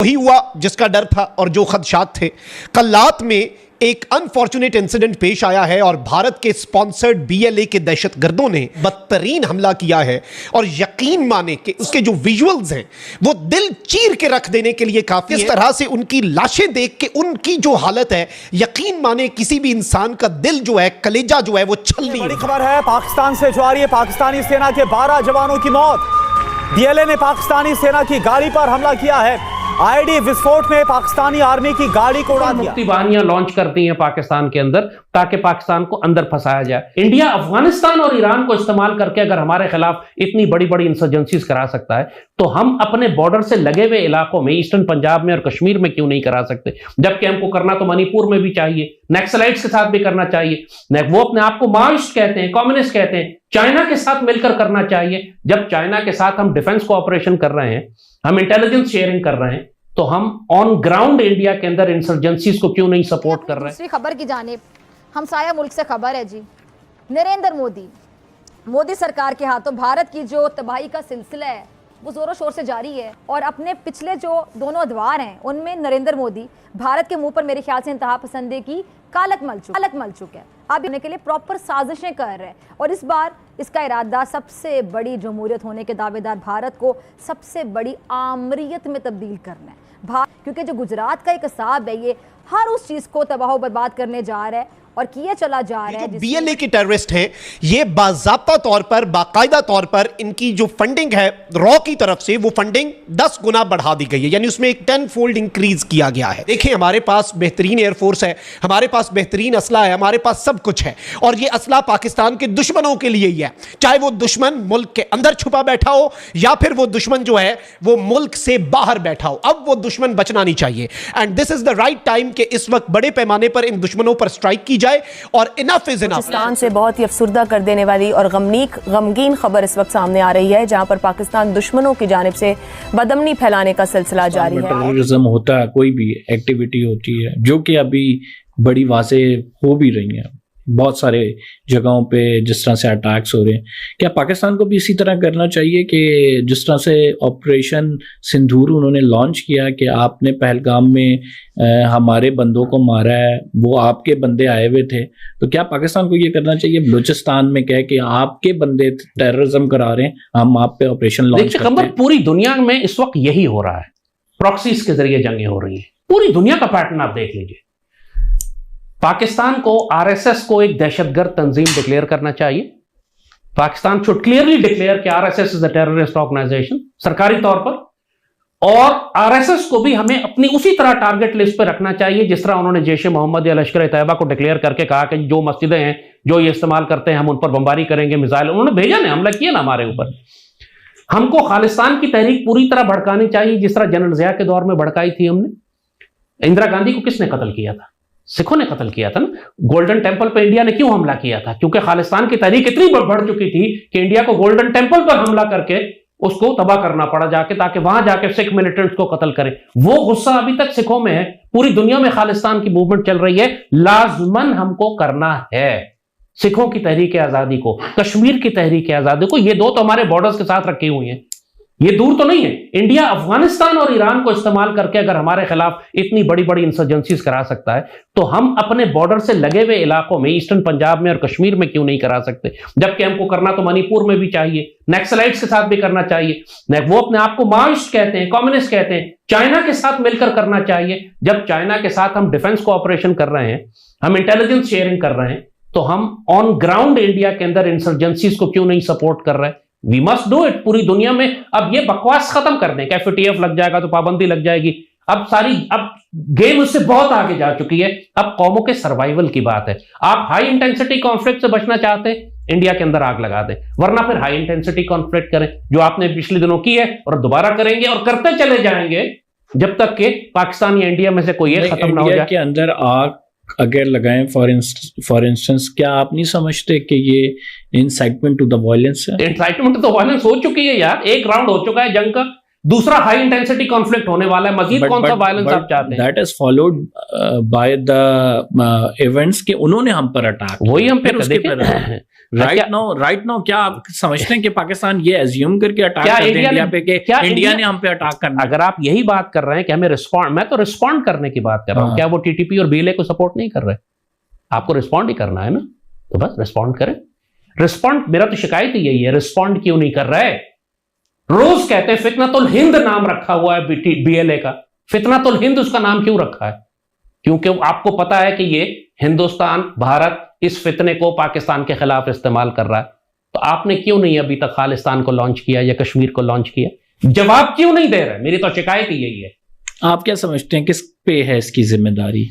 वही हुआ जिसका डर था और जो खदशात थे। कल्लात में एक अनफॉर्चुनेट इंसिडेंट पेश आया है और भारत के स्पॉन्सर्ड बीएलए के दहशतगर्दों ने बदतरीन हमला किया है और यकीन माने कि उसके जो विजुअल्स हैं वो दिल चीर के रख देने के लिए काफी है। इस तरह से उनकी लाशें देख के उनकी जो हालत है, यकीन माने किसी भी इंसान का दिल जो है, कलेजा जो है वो छलनी। बड़ी खबर है पाकिस्तान से जो आ रही है। पाकिस्तानी सेना के 12 जवानों की मौत। बीएलए ने पाकिस्तानी सेना की गाड़ी पर हमला किया है। आईडी विस्फोट में पाकिस्तानी आर्मी की गाड़ी को उड़ा दिया। मुक्ति वाहिनियां लॉन्च करती हैं पाकिस्तान के अंदर ताकि पाकिस्तान को अंदर फंसाया जाए। इंडिया अफगानिस्तान और ईरान को इस्तेमाल करके अगर हमारे खिलाफ इतनी बड़ी बड़ी इंसर्जेंसीज करा सकता है तो हम अपने बॉर्डर से लगे हुए इलाकों में, ईस्टर्न पंजाब में और कश्मीर में क्यों नहीं करा सकते? जबकि हमको करना तो मणिपुर में भी चाहिए, नक्सलाइट्स के साथ भी करना चाहिए। वो अपने आप को माओइस्ट कहते हैं, कम्युनिस्ट कहते हैं। चाइना के साथ मिलकर करना चाहिए। जब चाइना के साथ हम डिफेंस कोऑपरेशन कर रहे हैं, हम इंटेलिजेंस शेयरिंग कर रहे हैं, तो हम ऑन ग्राउंड इंडिया के अंदर इंसर्जेंसीज को क्यों नहीं सपोर्ट कर रहे हैं? दूसरी खबर की जानिब हमसाया मुल्क से खबर है जी। नरेंद्र मोदी सरकार के हाथों भारत की जो तबाही का सिलसिला है वो जोरों शोर से जारी है और अपने पिछले जो दोनों अदवार हैं उनमें नरेंद्र मोदी भारत के मुंह पर मेरे ख्याल से इंतहा पसंदी की कालक मल चुका है। अब होने के लिए प्रॉपर साजिशें कर रहे हैं और इस बार इसका इरादा सबसे बड़ी जमहूरियत होने के दावेदार भारत को सबसे बड़ी आमरीत में तब्दील करना है। क्योंकि जो गुजरात का एक असाब है ये हर उस चीज़ को तबाह बर्बाद करने जा रहा है और किए चला जा रहा है। बीएलए के टेररिस्ट हैं, ये बाज़ाब्ता तौर पर, बाकायदा तौर पर इनकी जो फंडिंग है रॉ की तरफ से, वो फंडिंग 10 गुना बढ़ा दी गई है, यानी उसमें एक 10 फोल्ड इंक्रीज किया गया है। देखिए, हमारे पास बेहतरीन एयरफोर्स है, हमारे पास बेहतरीन असला है, हमारे पास सब कुछ है और ये असला पाकिस्तान के दुश्मनों के लिए ही है, चाहे वो दुश्मन मुल्क के अंदर छुपा बैठा हो या फिर वो दुश्मन जो है वो मुल्क से बाहर बैठा हो। अब वो दुश्मन बचना नहीं चाहिए and this is the right time कि इस वक्त बड़े पैमाने पर इन दुश्मनों पर स्ट्राइक की जाए और इनफ इज इनफ। पाकिस्तान से बहुत ही अफसुर्दा कर देने वाली और गमगीन खबर इस वक्त सामने आ रही है, जहां पर पाकिस्तान दुश्मनों की जानिब से बदअमनी फैलाने का सिलसिला जारी है। टेररिज्म होता है, कोई भी एक्टिविटी होती है जो कि अभी बड़ी वाज़े हो भी रही है बहुत सारे जगहों पे, जिस तरह से अटैक्स हो रहे हैं। क्या पाकिस्तान को भी इसी तरह करना चाहिए कि जिस तरह से ऑपरेशन सिंदूर उन्होंने लॉन्च किया कि आपने पहलगाम में हमारे बंदों को मारा है, वो आपके बंदे आए हुए थे, तो क्या पाकिस्तान को ये करना चाहिए बलूचिस्तान में कह के आपके बंदे टेररिज्म करा रहे हैं, हम आप पे ऑपरेशन लॉन्च करते हैं? पूरी दुनिया में इस वक्त यही हो रहा है, प्रॉक्सीज के जरिए जंगें हो रही है। पूरी दुनिया का पैटर्न आप देख लीजिए। पाकिस्तान को आरएसएस को एक दहशतगर्द तंजीम डिक्लेयर करना चाहिए। पाकिस्तान शुड क्लियरली डिक्लेयर कि RSS is a terrorist organisation सरकारी तौर पर, और आरएसएस को भी हमें अपनी उसी तरह टारगेट लिस्ट पर रखना चाहिए जिस तरह उन्होंने जैश ए मोहम्मद या लश्कर ए तैयबा को डिक्लेयर करके कहा कि जो मस्जिदें हैं जो ये इस्तेमाल करते हैं हम उन पर बमबारी करेंगे, मिसाइल उन्होंने भेजा ना, हमला किया ना हमारे ऊपर। हमको खालिस्तान की तहरीक पूरी तरह भड़कानी चाहिए जिस तरह जनरल जिया के दौर में भड़काई थी हमने। इंदिरा गांधी को किसने कत्ल किया था? सिखों ने कत्ल किया था ना। गोल्डन टेंपल पर इंडिया ने क्यों हमला किया था? क्योंकि खालिस्तान की तहरीक इतनी बढ़ चुकी थी कि इंडिया को गोल्डन टेंपल पर हमला करके उसको तबाह करना पड़ा जाके, ताकि वहां जाके सिख मिलिटेंट्स को कत्ल करें। वो गुस्सा अभी तक सिखों में है। पूरी दुनिया में खालिस्तान की मूवमेंट चल रही है, लाजमन हमको करना है सिखों की तहरीक आजादी को, कश्मीर की तहरीक आजादी को। ये दो तो हमारे बॉर्डर्स के साथ रखी हुई हैं, ये दूर तो नहीं है। इंडिया अफगानिस्तान और ईरान को इस्तेमाल करके अगर हमारे खिलाफ इतनी बड़ी बड़ी इंसर्जेंसीज करा सकता है तो हम अपने बॉर्डर से लगे हुए इलाकों में, ईस्टर्न पंजाब में और कश्मीर में क्यों नहीं करा सकते? जबकि हमको करना तो मणिपुर में भी चाहिए, नक्सलाइट्स के साथ भी करना चाहिए। वो अपने आप को माओइस्ट कहते हैं, कम्युनिस्ट कहते हैं। चाइना के साथ मिलकर करना चाहिए। जब चाइना के साथ हम डिफेंस कोऑपरेशन कर रहे हैं, हम इंटेलिजेंस शेयरिंग कर रहे हैं, तो हम ऑन ग्राउंड इंडिया के अंदर इंसर्जेंसीज को क्यों नहीं सपोर्ट कर रहे हैं? वी मस्ट डू इट पूरी दुनिया में। अब ये बकवास खत्म कर दें, FATF लग जाएगा तो पाबंदी लग जाएगी। अब गेम उससे बहुत आगे जा चुकी है। अब कौमों के सर्वाइवल की बात है। आप हाई इंटेंसिटी कॉन्फ्लिक्ट से बचना चाहते हैं, इंडिया के अंदर आग लगा दें, वरना फिर हाई इंटेंसिटी कॉन्फ्लिक्ट करें जो आपने पिछले दिनों की है और दोबारा करेंगे और करते चले जाएंगे जब तक कि पाकिस्तान या इंडिया में से कोई एक खत्म ना हो जाए। के अंदर आग अगर लगाएं फॉर इंस्टेंस, क्या आप नहीं समझते कि ये इंसाइटमेंट टू द वायलेंस है? इंसाइटमेंट तो वायलेंस हो चुकी है यार, एक राउंड हो चुका है जंग का। दूसरा हाई इंटेंसिटी कॉन्फ्लिक्ट होने वाला है, मजीद कौन सा वायलेंस आप चाहते हैं? That is followed by the events के उन्होंने हम पर अटैक, वही हम पे राइट नाउ क्या आप समझते हैं कि पाकिस्तान ये एज्यूम करके अटैक कर दें इंडिया पे कि इंडिया ने हम पे अटैक करना? अगर आप यही बात कर रहे हैं कि हमें रिस्पॉन्ड, मैं तो रिस्पॉन्ड करने की बात कर रहा हूं, क्या वो टीटीपी और बीएलए को सपोर्ट नहीं कर रहे? आपको रिस्पॉन्ड ही करना है ना, तो बस रिस्पॉन्ड करें। रिस्पॉन्ड, मेरा तो शिकायत ही यही है, रिस्पॉन्ड क्यों नहीं कर रहे? रोज कहते हैं फितनतुल हिंद नाम रखा हुआ है बीएलए का, फितनतुल हिंद उसका नाम क्यों रखा है? क्योंकि आपको पता है कि ये हिंदुस्तान, भारत इस फितने को पाकिस्तान के खिलाफ इस्तेमाल कर रहा है। तो आपने क्यों नहीं अभी तक खालिस्तान को लॉन्च किया या कश्मीर को लॉन्च किया? जवाब क्यों नहीं दे रहे? मेरी तो शिकायत ही यही है। आप क्या समझते हैं किस पे है इसकी जिम्मेदारी?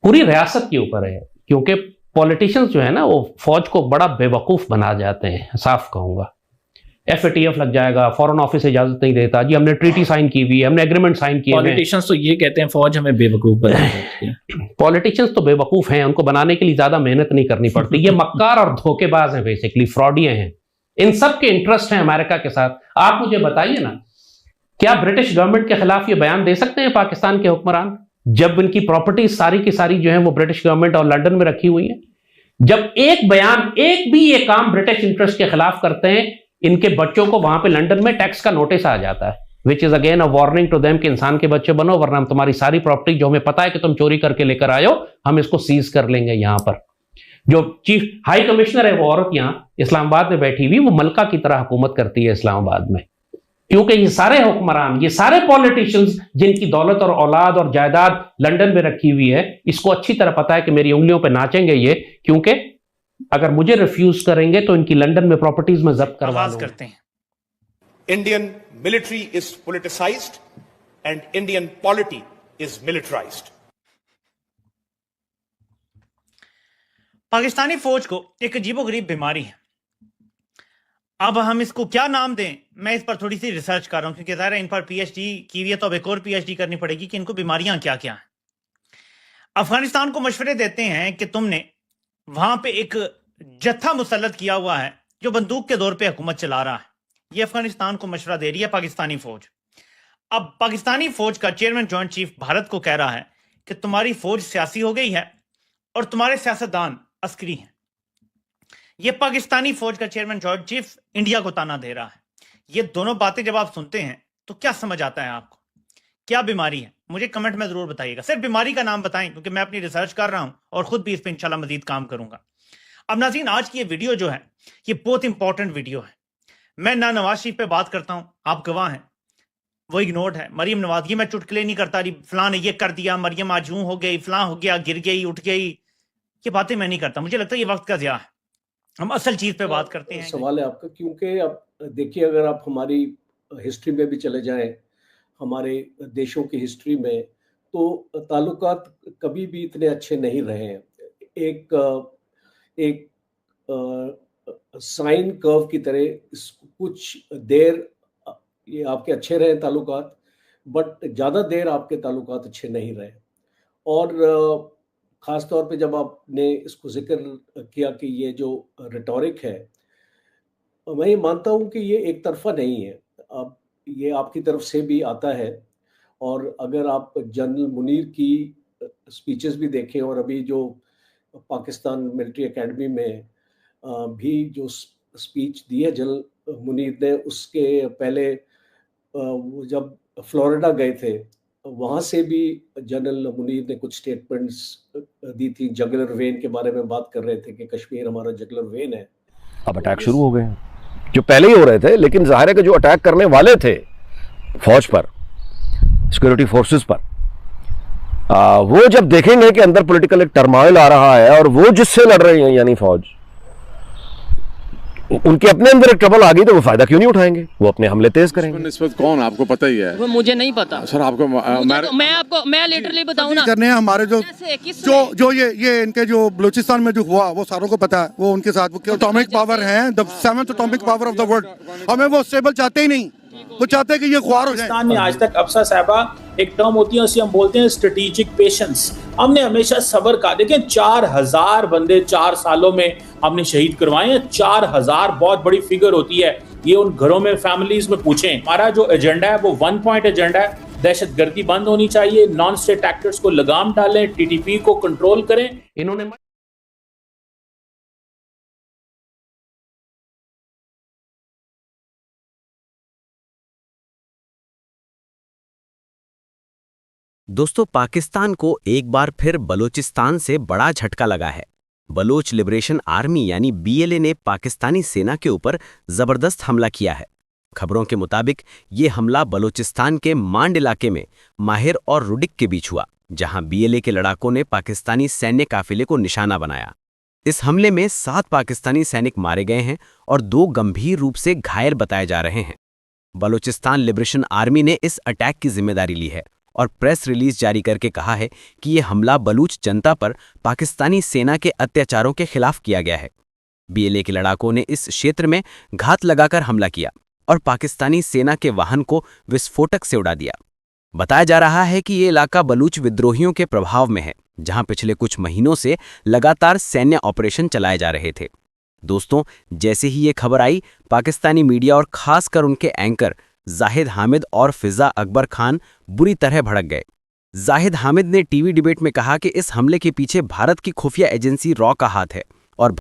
पूरी रियासत के ऊपर है, क्योंकि पॉलिटिशियंस जो है ना वो फौज को बड़ा बेवकूफ बना जाते हैं, साफ कहूंगा। FATF लग जाएगा, फॉरेन ऑफिस इजाजत नहीं देता जी, हमने ट्रीटी साइन की हुई है, हमने एग्रीमेंट साइन किए। पॉलिटिशियंस तो ये कहते हैं फौज हमें बेवकूफ बनाती है। पॉलिटिशियंस तो बेवकूफ हैं, उनको बनाने के लिए ज्यादा मेहनत नहीं करनी पड़ती। ये मक्कार और धोखेबाज हैं, बेसिकली फ्रॉडिये हैं। इन सब के इंटरेस्ट हैं अमेरिका के साथ। आप मुझे बताइए ना, क्या ब्रिटिश गवर्नमेंट के खिलाफ ये बयान दे सकते हैं पाकिस्तान के हुक्मरान, जब इनकी प्रॉपर्टी सारी की सारी जो है वो ब्रिटिश गवर्नमेंट और लंदन में रखी हुई है? जब एक बयान, एक भी ये काम ब्रिटिश इंटरेस्ट के खिलाफ करते हैं, इनके बच्चों को वहां पे लंदन में टैक्स का नोटिस आ जाता है, which is again a warning to them कि इंसान के बच्चे बनो, वरना हम तुम्हारी सारी प्रॉपर्टी जो हमें पता है कि तुम चोरी करके लेकर आए हो, हम इसको सीज कर लेंगे। यहां पर जो चीफ हाई कमिश्नर है वो औरत यहां इस्लामाबाद में बैठी हुई, वो मलका की तरह हुकूमत करती है इस्लामाबाद में, क्योंकि ये सारे हुक्मरान, ये सारे पॉलिटिशियंस जिनकी दौलत और औलाद और जायदाद लंदन में रखी हुई है, इसको अच्छी तरह पता है कि मेरी उंगलियों पे नाचेंगे ये, क्योंकि अगर मुझे रिफ्यूज करेंगे तो इनकी लंदन में प्रॉपर्टीज में जब्त करवा करते हैं। Indian military is politicized and Indian polity is militarized. Pakistani फौज को एक अजीबोगरीब बीमारी है। अब हम इसको क्या नाम दें, मैं इस पर थोड़ी सी रिसर्च कर रहा हूं, क्योंकि ज़ाहिर है इन पर PhD की हुई है, तो अब एक और PhD करनी पड़ेगी कि इनको बीमारियां क्या क्या हैं। अफगानिस्तान को मशवरे देते हैं कि तुमने वहां पे एक जत्था मुसल्लत किया हुआ है जो बंदूक के दौर पे हुकूमत चला रहा है। ये अफगानिस्तान को मशवरा दे रही है पाकिस्तानी फौज। अब पाकिस्तानी फौज का चेयरमैन जॉइंट चीफ भारत को कह रहा है कि तुम्हारी फौज सियासी हो गई है और तुम्हारे सियासतदान अस्करी हैं। ये पाकिस्तानी फौज का चेयरमैन जॉइंट चीफ इंडिया को ताना दे रहा है। ये दोनों बातें जब आप सुनते हैं तो क्या समझ आता है आपको? क्या बीमारी है? मुझे कमेंट में जरूर बताइएगा। सिर्फ बीमारी का नाम बताएं, क्योंकि मैं अपनी रिसर्च कर रहा हूं और खुद भी इस पर इंशाल्लाह मजीद काम करूंगा। अब नाज़रीन, आज की ये वीडियो जो है ये बहुत इंपॉर्टेंट वीडियो है। मैं ना नवाज शरीफ पे बात करता हूं, आप गवाह हैं, वो इग्नोर्ड है। मरीम नवाज, ये मैं चुटकुले नहीं करता, फलां ने ये कर दिया, मरियम आज यूं हो गई, फलां हो गया, गिर गई, उठ गई, ये बातें मैं नहीं करता। मुझे लगता है ये वक्त का ज़िया है। हम असल चीज पे बात करते हैं। सवाल है आपका, क्योंकि अब देखिए अगर आप हमारी हिस्ट्री में भी चले जाएं, हमारे देशों की हिस्ट्री में, तो ताल्लुकात कभी भी इतने अच्छे नहीं रहे हैं। एक साइन कर्व की तरह कुछ देर ये आपके अच्छे रहे ताल्लुकात, बट ज़्यादा देर आपके ताल्लुकात अच्छे नहीं रहे। और ख़ास तौर पे जब आपने इसको जिक्र किया कि ये जो रिटोरिक है, मैं ये मानता हूँ कि ये एक तरफा नहीं है। अब ये आपकी तरफ से भी आता है, और अगर आप जनरल मुनीर की स्पीचेस भी देखें, और अभी जो पाकिस्तान मिलिट्री एकेडमी में भी जो स्पीच दी है जनरल मुनीर ने, उसके पहले वो जब फ्लोरिडा गए थे वहाँ से भी जनरल मुनीर ने कुछ स्टेटमेंट्स दी थी। जगलर वेन के बारे में बात कर रहे थे कि कश्मीर हमारा जगलर वेन है। अब अटैक शुरू हो गए हैं, जो पहले ही हो रहे थे, लेकिन जाहिर है कि जो अटैक करने वाले थे फौज पर, सिक्योरिटी फोर्सेस पर, वो जब देखेंगे कि अंदर पॉलिटिकल एक टर्मोइल आ रहा है और वो जिससे लड़ रही है यानी फौज, उनके अपने अंदर एक ट्रबल आ गई, तो वो फायदा क्यों नहीं उठाएंगे? वो अपने हमले तेज करेंगे। इस वक्त कौन आपको पता ही है? वो मुझे नहीं पता सर। आपको मैं लिटरली बताऊं ना, करने हैं हमारे जो ये इनके जो बलूचिस्तान में जो हुआ वो सारों को पता है। वो उनके साथ वो एटॉमिक पावर है, the 7th atomic power of the world. हमें वो स्टेबल चाहते ही नहीं, वो चाहते हैं कि ये ख्वार हो जाए। पाकिस्तान में आज तक अफसर साहबा एक टर्म होती है, उसे हम बोलते हैं स्ट्रेटेजिक पेशेंस। हमने हमेशा सब्र का, देखें 4000 बंदे 4 सालों में हमने शहीद करवाए हैं। 4000 बहुत बड़ी फिगर होती है। ये उन घरों में, फैमिलीज में पूछें। हमारा जो एजेंडा है वो 1 पॉइंट एजेंडा है। दहशतगर्दी बंद होनी चाहिए, नॉन स्टेट एक्टर्स को लगाम डालें, टीटीपी को कंट्रोल करें। इन्होंने दोस्तों, पाकिस्तान को एक बार फिर बलूचिस्तान से बड़ा झटका लगा है। बलोच लिबरेशन आर्मी यानी बीएलए ने पाकिस्तानी सेना के ऊपर जबरदस्त हमला किया है। खबरों के मुताबिक ये हमला बलूचिस्तान के मांड इलाके में माहिर और रुडिक के बीच हुआ, जहां बीएलए के लड़ाकों ने पाकिस्तानी सैन्य काफिले को निशाना बनाया। इस हमले में 7 पाकिस्तानी सैनिक मारे गए हैं और 2 गंभीर रूप से घायल बताए जा रहे हैं। बलूचिस्तान लिबरेशन आर्मी ने इस अटैक की जिम्मेदारी ली है और प्रेस रिलीज जारी करके कहा है कि यह हमला बलूच जनता पर पाकिस्तानी सेना के अत्याचारों के खिलाफ किया गया है। बीएलए के लड़ाकों ने इस क्षेत्र में घात लगाकर हमला किया और पाकिस्तानी सेना के वाहन को विस्फोटक से उड़ा दिया। बताया जा रहा है कि ये इलाका बलूच विद्रोहियों के प्रभाव में है, जहां पिछले कुछ महीनों से लगातार सैन्य ऑपरेशन चलाए जा रहे थे। दोस्तों, जैसे ही ये खबर आई, पाकिस्तानी मीडिया और खासकर उनके एंकर जाहिद हामिद और फिजा अकबर खान बुरी तरह भड़क गए। जाहिद हामिद ने टीवी डिबेट में कहा कि इस हमले के पीछे भारत की खुफिया एजेंसी रॉ का हाथ है और